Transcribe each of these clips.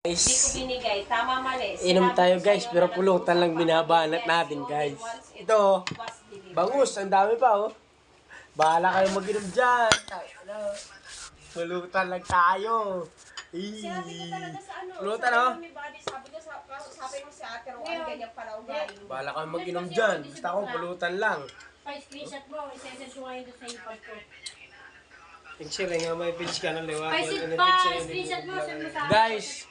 Guys, Hindi ko binigay. Tama mali. inom tayo guys, pero pulutan lang binabanat natin guys. Ito, bangus, ang dami pa oh. Bahala kayo mag-inom dyan. Pulutan lang tayo. Sabi ko talaga sa ano. Pulutan oh. Sabi ko, sabi mo si ate Roan, ganyan pala ugali. Bahala kayo mag-inom dyan. Basta ako pulutan lang. Pa-screenshot mo, isesend ko ngayon sa ipad ko. Picture nga may page ka ng liwa. Pa-screenshot mo, send mo sa akin. Guys,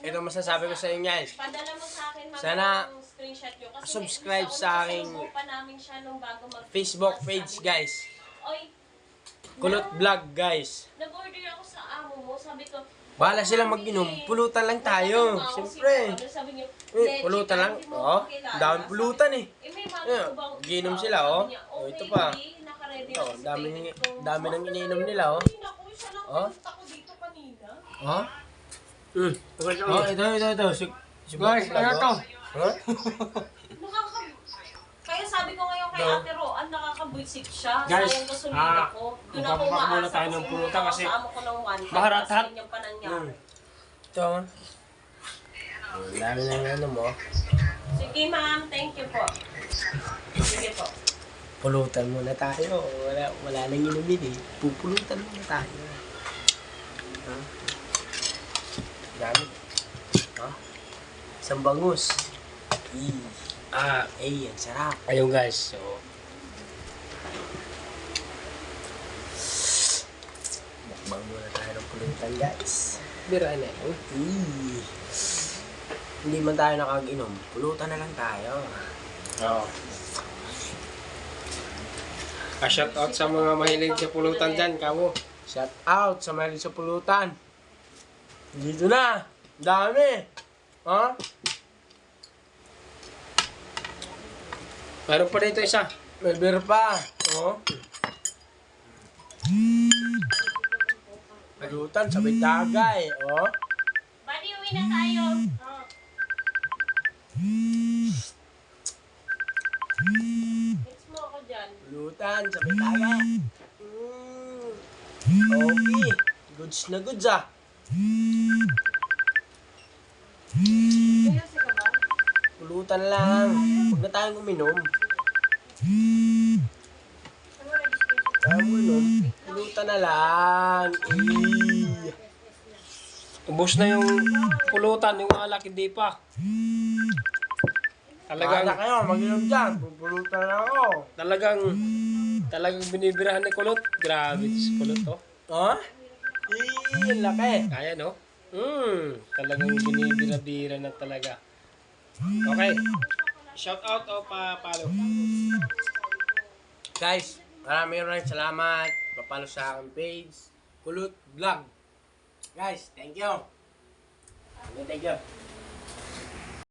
ito masasabi ko sa inyo guys. Padala mo sa akin Sana screenshot nyo. Kasi subscribe sa aking pa namin siya nung bago Facebook page guys. Oy, Kulot Vlog guys. nag-order ako sa amo mo. Sabi ko, Bahala silang mag-inom. Pulutan lang tayo. Siyempre. sabi niyo, Pulutan lang. Oh, dami pulutan eh. may mga Ayan, bang giinom sila oh. Oh, ito pa. Ito, dami nang iniinom nila oh. Oh. dito kanina. Oh. Oh, ito. Guys, ano to? Huh? Kaya sabi ko ngayon kay Ate Roan, nakakabwisik siya. Guys, Sayang gasolina ko. Doon ako magpapapak muna umaasa tayo ng kasi pulutan kasi kasama ko ng 1. maharat-hat. Ganyan pa nangyari. Ito. Ang dami nang ano mo. Sige ma'am, thank you po. Sige po. Pulutan muna tayo. Wala nang inumin eh. Pupulutan muna tayo. Huh? Dami. Huh? Isang bangus. Ay, ang sarap. Ayun guys, so Mukbang muna tayo ng pulutan guys. bira na yun. Hindi man tayo nakag-inom. Pulutan na lang tayo. Oo. Shout out sa mga mahilig sa pulutan dyan, kamo. Shout out sa mahilig sa pulutan. Dito na. Ang dami. Ha? Meron pa dito isa. May beer pa. Oh. Pulutan sa may tagay. Oh. Buddy, uwi na tayo. Mix mo ako dyan. Pulutan sa may tagay. Okay. Goods na goods ah. Seryoso ka ba? Pulutan lang. Huwag na tayong uminom. Kaya mo inom. Pulutan na lang. Ubus na yung pulutan, yung alak hindi pa. Talagang Talagang, kayo, mag-inom dyan. Pupulutan na ako. talagang binibirahan ni Kulot. Grabe ito si Kulot, oh. Ha? Ang laki. Kaya, no? Talagang binibira-bira na talaga. Okay. Shout out o pa-follow. Guys, maraming salamat. Papalo sa aking page. Kulot Vlog. Guys, thank you. Thank you.